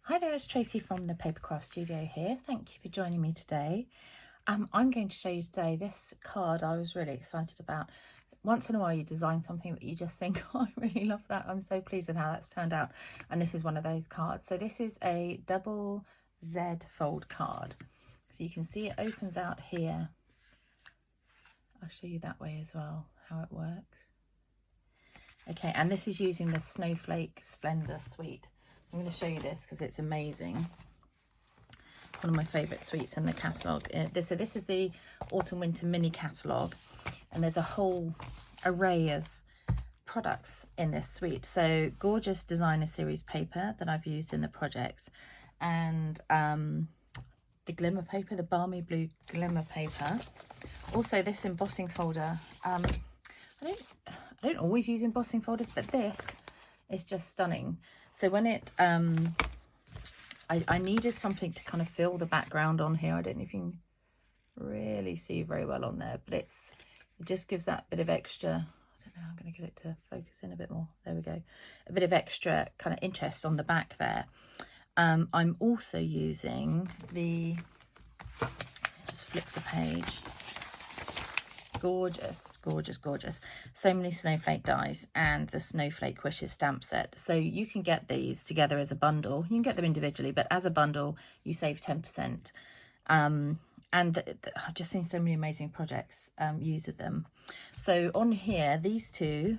Hi there, it's Tracy from the Papercraft Studio here. Thank you for joining me today. I'm going to show you today this card I was really excited about. Once in a while you design something that you just think, oh, I really love that. I'm so pleased with how that's turned out. And this is one of those cards. So this is a double Z fold card. So you can see it opens out here. I'll show you that way as well, how it works. Okay, and this is using the Snowflake Splendor suite. I'm going to show you this because it's amazing. One of my favourite suites in the catalogue. So this is the Autumn Winter mini catalogue, and there's a whole array of products in this suite. So gorgeous designer series paper that I've used in the projects, and the glimmer paper, the balmy blue glimmer paper. Also this embossing folder. I don't always use embossing folders, but this is just stunning. So when it I needed something to kind of fill the background on here. I don't know if you can really see very well on there, but it just gives that bit of extra, I don't know, I'm going to get it to focus in a bit more. There we go. A bit of extra kind of interest on the back there. I'm also using the, let's just flip the page. Gorgeous, gorgeous, gorgeous. So many snowflake dies and the Snowflake Wishes stamp set. So you can get these together as a bundle. You can get them individually, but as a bundle, you save 10%. And I've just seen so many amazing projects used with them. So on here, these two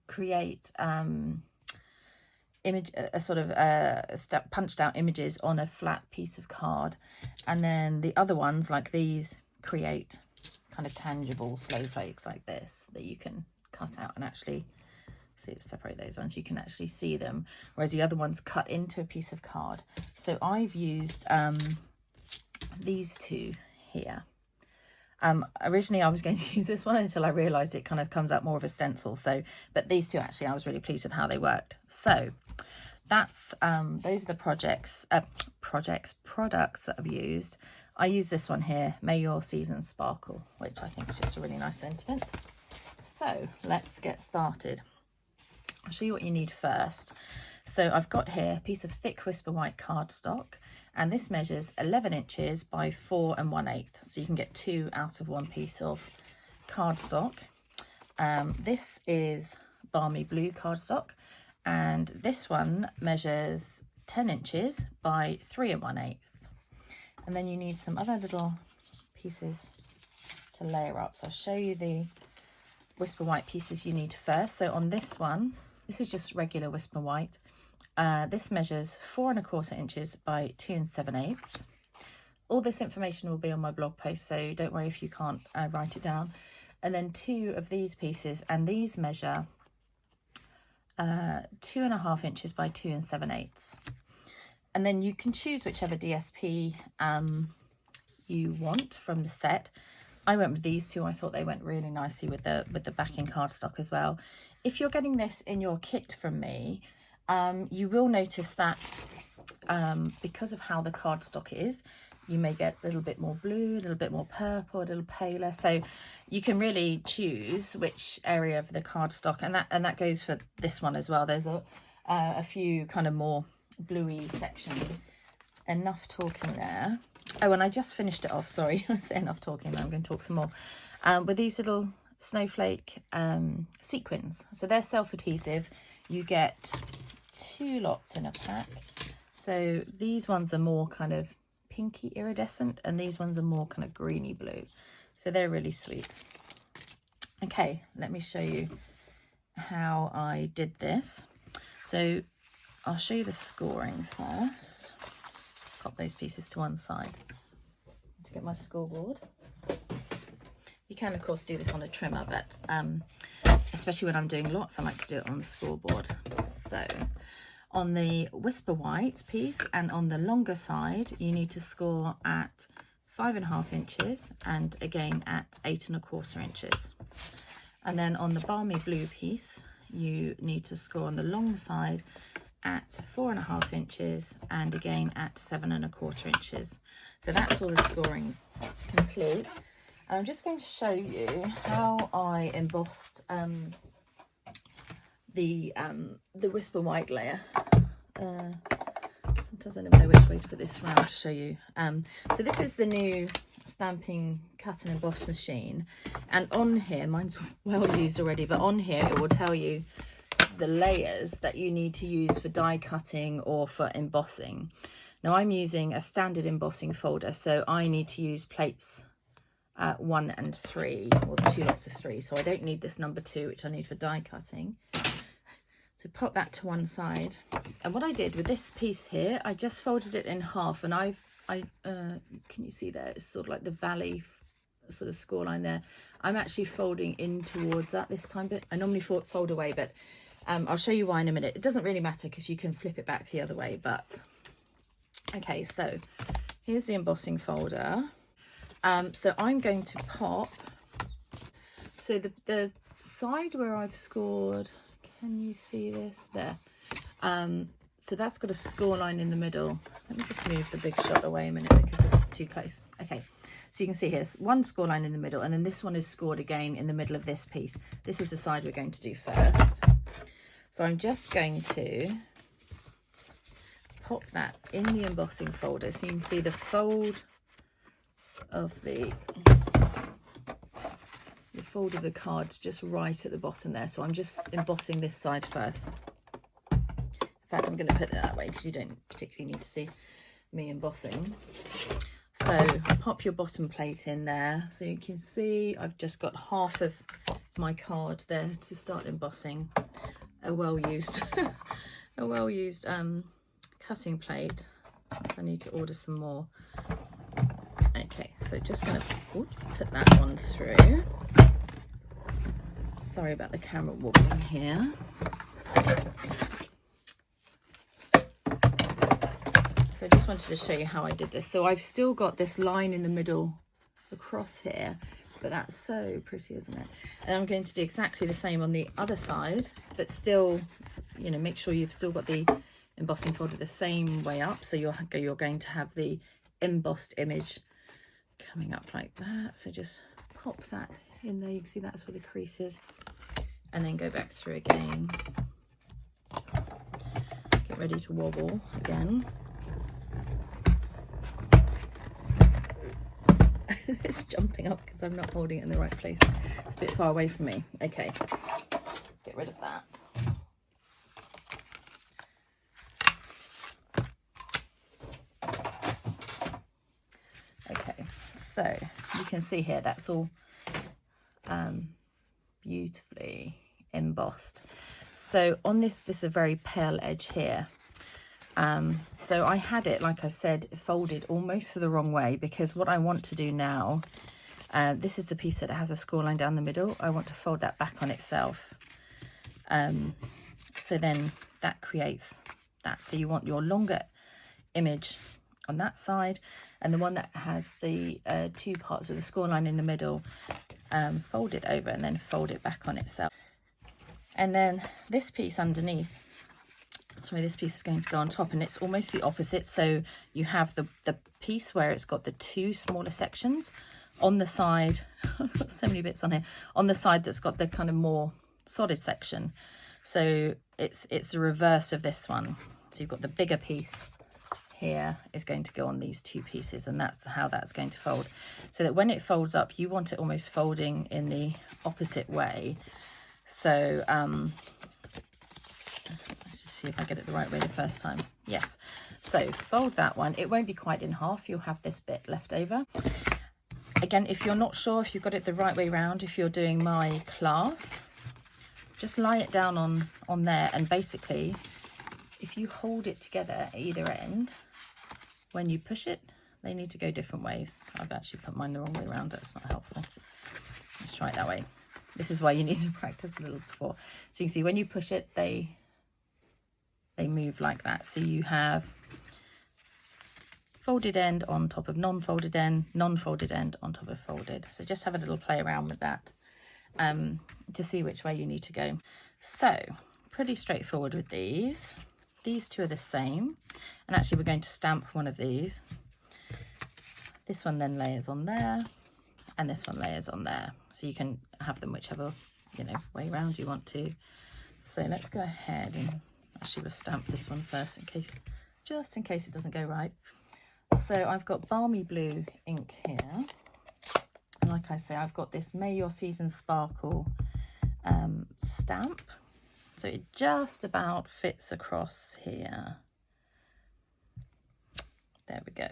create punched out images on a flat piece of card. And then the other ones, like these, create kind of tangible snowflakes like this that you can cut out and actually see, separate those ones, you can actually see them, whereas the other ones cut into a piece of card. So I've used these two here. Originally I was going to use this one until I realized it kind of comes out more of a stencil, so but these two actually I was really pleased with how they worked. So that's those are the products that I've used. I use this one here, May Your Seasons Sparkle, which I think is just a really nice sentiment. So let's get started. I'll show you what you need first. So I've got here a piece of thick Whisper White cardstock, and this measures 11 inches by 4 1/8. So you can get 2 out of 1 piece of cardstock. This is Balmy Blue cardstock, and this one measures 10 inches by 3 1/8. And then you need some other little pieces to layer up. So I'll show you the Whisper White pieces you need first. So on this one, this is just regular Whisper White. This measures 4 1/4 inches by 2 7/8. All this information will be on my blog post, so don't worry if you can't write it down. And then 2 of these pieces, and these measure 2 1/2 inches by 2 7/8. And then you can choose whichever DSP you want from the set. I went with these two. I thought they went really nicely with the backing cardstock as well. If you're getting this in your kit from me, you will notice that because of how the cardstock is, you may get a little bit more blue, a little bit more purple, a little paler. So you can really choose which area of the cardstock, and that goes for this one as well. There's a few kind of more bluey sections. Enough talking there. Oh, and I just finished it off, sorry. I say enough talking, now I'm going to talk some more. With these little snowflake sequins. So they're self-adhesive. You get 2 lots in a pack. So these ones are more kind of pinky iridescent, and these ones are more kind of greeny blue. So they're really sweet. Okay, let me show you how I did this. So I'll show you the scoring first. Pop those pieces to one side to get my scoreboard. You can of course do this on a trimmer, but especially when I'm doing lots, I like to do it on the scoreboard. So on the Whisper White piece and on the longer side, you need to score at 5 1/2 inches and again at 8 1/4 inches. And then on the Balmy Blue piece, you need to score on the long side at 4 1/2 inches and again at 7 1/4 inches. So that's all the scoring complete. And I'm just going to show you how I embossed the Whisper White layer. Sometimes I never know which way to put this around to show you. So this is the new Stampin cut and emboss machine, and on here, mine's well used already, but on here it will tell you the layers that you need to use for die cutting or for embossing. Now I'm using a standard embossing folder, so I need to use plates 1 and 3, or 2 lots of 3, so I don't need this number 2, which I need for die cutting. So pop that to one side, and what I did with this piece here, I just folded it in half, and can you see there, it's sort of like the valley sort of score line there. I'm actually folding in towards that this time, but I normally fold away, but I'll show you why in a minute. It doesn't really matter because you can flip it back the other way, but okay, so here's the embossing folder. So I'm going to pop, so the side where I've scored, can you see this there? So that's got a score line in the middle. Let me just move the big shot away a minute because this is too close. Okay, so you can see here's one score line in the middle, and then this one is scored again in the middle of this piece. This is the side we're going to do first. So I'm just going to pop that in the embossing folder, so you can see the fold of the cards just right at the bottom there. So I'm just embossing this side first. In fact, I'm going to put it that way because you don't particularly need to see me embossing. So pop your bottom plate in there, so you can see I've just got half of my card there to start embossing. A well-used cutting plate. I need to order some more. Okay, so just going to put that one through. Sorry about the camera wobbling here. So I just wanted to show you how I did this. So I've still got this line in the middle across here, but that's so pretty, isn't it? And I'm going to do exactly the same on the other side, but still, you know, make sure you've still got the embossing folder the same way up. So you're going to have the embossed image coming up like that. So just pop that in there. You can see that's where the crease is, and then go back through again. Get ready to wobble again. It's jumping up because I'm not holding it in the right place. It's a bit far away from me. Okay, let's get rid of that. Okay, so you can see here that's all beautifully embossed. So on this is a very pale edge here. So I had it, like I said, folded almost the wrong way, because what I want to do now, this is the piece that has a score line down the middle. I want to fold that back on itself. So then that creates that. So you want your longer image on that side, and the one that has the 2 parts with a score line in the middle, fold it over and then fold it back on itself. And then this piece underneath, sorry, this piece is going to go on top, and it's almost the opposite. So you have the piece where it's got the 2 smaller sections on the side. I've got so many bits on here. On the side that's got the kind of more solid section. So it's the reverse of this one. So you've got the bigger piece here is going to go on these 2 pieces, and that's how that's going to fold. So that when it folds up, you want it almost folding in the opposite way. So let's just see if I get it the right way the first time. Yes. So fold that one. It won't be quite in half. You'll have this bit left over. Again, if you're not sure if you've got it the right way round, if you're doing my class, just lie it down on there, and basically if you hold it together at either end, when you push it, they need to go different ways. I've actually put mine the wrong way around. That's not helpful. Let's try it that way. This is why you need to practice a little before. So you can see when you push it, they move like that. So you have folded end on top of non-folded end, non-folded end on top of folded. So just have a little play around with that to see which way you need to go. So pretty straightforward with these. These 2 are the same, and actually we're going to stamp one of these. This one then layers on there, and this one layers on there. So you can have them whichever, you know, way round you want to. So let's go ahead and actually we'll stamp this one first in case just in case it doesn't go right. So I've got Balmy Blue ink here. And like I say, I've got this May Your Season Sparkle stamp. So it just about fits across here. There we go.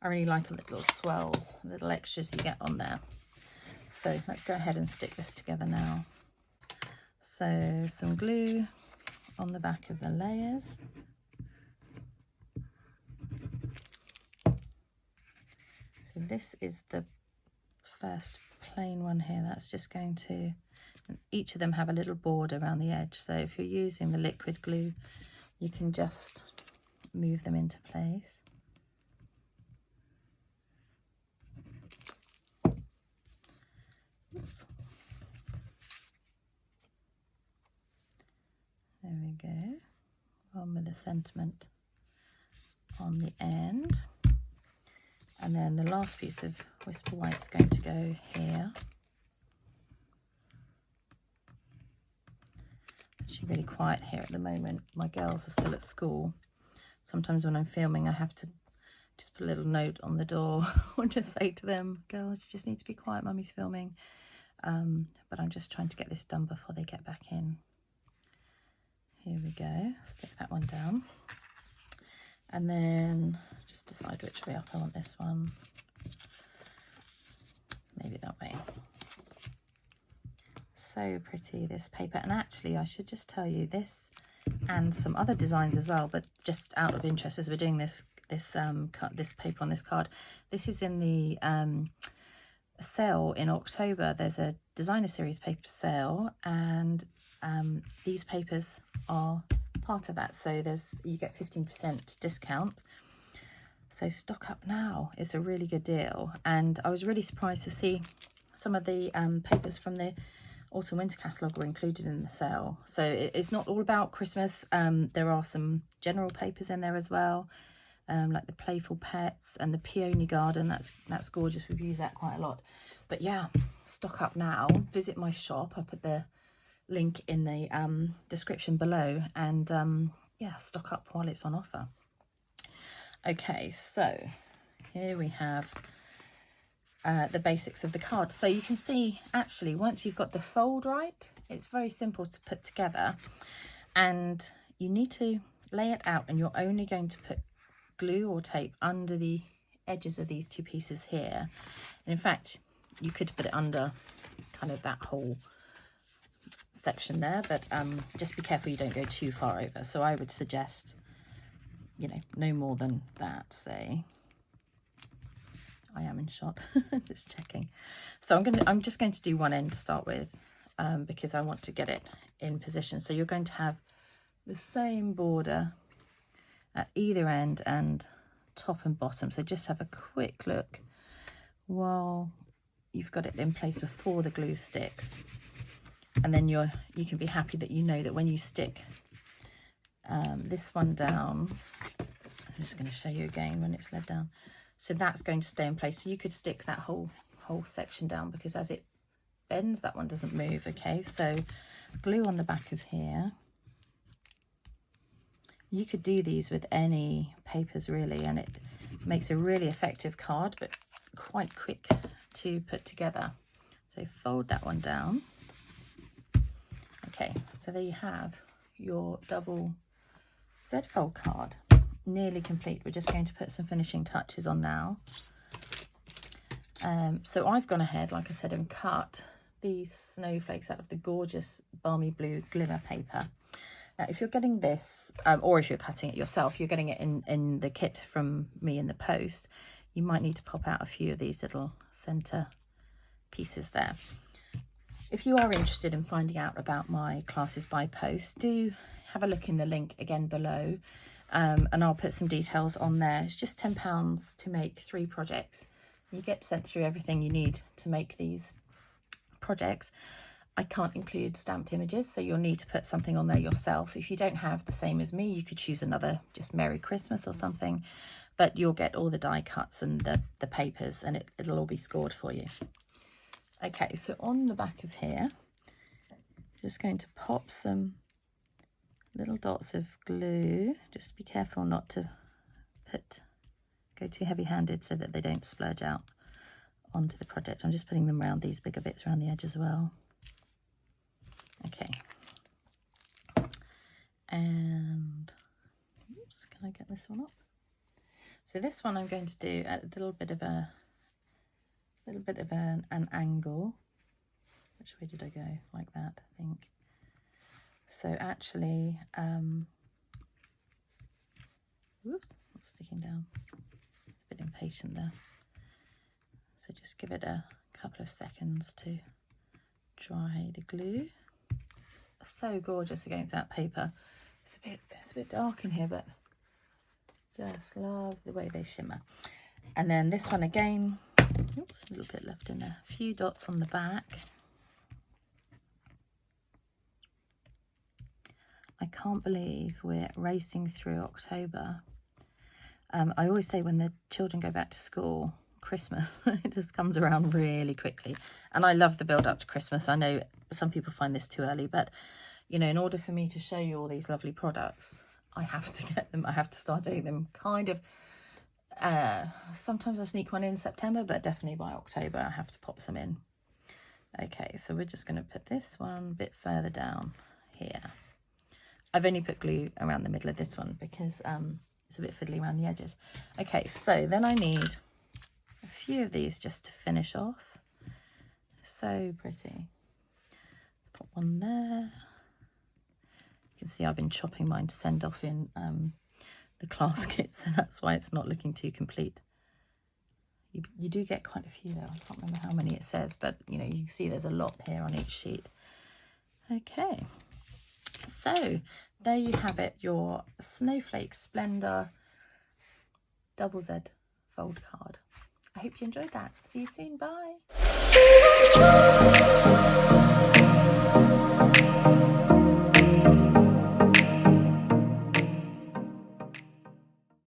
I really like the little swells, little extras you get on there. So let's go ahead and stick this together now. So some glue on the back of the layers. So this is the first plain one here. That's just going to, and each of them have a little border around the edge. So if you're using the liquid glue, you can just move them into place. Oops. There we go. One with the sentiment on the end. And then the last piece of Whisper White is going to go here. Actually really quiet here at the moment. My girls are still at school. Sometimes when I'm filming, I have to just put a little note on the door or just say to them, girls, you just need to be quiet, mummy's filming. But I'm just trying to get this done before they get back in. Here we go, stick that one down. And then just decide which way up I want this one. Maybe that way. So pretty, this paper. And actually, I should just tell you this and some other designs as well, but just out of interest as we're doing this paper on this card. This is in the sale in October. There's a designer series paper sale, and these papers are part of that, so you get 15% discount. So stock up now. It's a really good deal, and I was really surprised to see some of the papers from the autumn winter catalogue were included in the sale. So it's not all about Christmas. There are some general papers in there as well, like the Playful Pets and the Peony Garden. That's gorgeous. We've used that quite a lot. But yeah, stock up now. Visit my shop. I put the link in the description below, and yeah, stock up while it's on offer. Okay, so here we have the basics of the card. So you can see, actually, once you've got the fold right, it's very simple to put together, and you need to lay it out, and you're only going to put glue or tape under the edges of these two pieces here. And in fact, you could put it under kind of that whole section there, but just be careful you don't go too far over. So I would suggest, you know, no more than that. Say, I am in shot. Just checking. So I'm just going to do one end to start with, because I want to get it in position. So you're going to have the same border at either end and top and bottom. So just have a quick look while you've got it in place before the glue sticks. And then you can be happy that you know that when you stick this one down, I'm just going to show you again when it's laid down. So that's going to stay in place. So you could stick that whole section down, because as it bends, that one doesn't move. Okay, so glue on the back of here. You could do these with any papers really, and it makes a really effective card, but quite quick to put together. So fold that one down. Okay, so there you have your double Z-fold card, nearly complete. We're just going to put some finishing touches on now. So I've gone ahead, like I said, and cut these snowflakes out of the gorgeous Balmy Blue glimmer paper. Now, if you're getting this, or if you're cutting it yourself, you're getting it in the kit from me in the post, you might need to pop out a few of these little centre pieces there. If you are interested in finding out about my classes by post, do have a look in the link again below, and I'll put some details on there. It's just £10 to make 3 projects. You get sent through everything you need to make these projects. I can't include stamped images, so you'll need to put something on there yourself. If you don't have the same as me, you could choose another, just Merry Christmas or something, but you'll get all the die cuts and the papers, and it'll all be scored for you. Okay, so on the back of here, just going to pop some little dots of glue. Just be careful not to go too heavy-handed so that they don't splurge out onto the project. I'm just putting them around these bigger bits around the edge as well. Okay. And oops, can I get this one up? So this one I'm going to do at a little bit of an angle. Which way did I go? Like that, I think. So actually, whoops, it's sticking down. It's a bit impatient there. So just give it a couple of seconds to dry the glue. So gorgeous against that paper. It's a bit dark in here, but just love the way they shimmer. And then this one again, oops, a little bit left in there. A few dots on the back. I can't believe we're racing through October. I always say when the children go back to school, Christmas, it just comes around really quickly. And I love the build up to Christmas. I know some people find this too early, but you know, in order for me to show you all these lovely products, I have to get them. I have to start doing them kind of, sometimes I sneak one in September, but definitely by October I have to pop some in. Okay, so we're just going to put this one a bit further down here. I've only put glue around the middle of this one because it's a bit fiddly around the edges. Okay, so then I need a few of these just to finish off. So pretty. Put one there. You can see I've been chopping mine to send off in the class kit, so that's why it's not looking too complete. You do get quite a few though. I can't remember how many it says, but you know, you can see there's a lot here on each sheet. Okay. So there you have it, your Snowflake Splendor double Z fold card. I hope you enjoyed that. See you soon. Bye.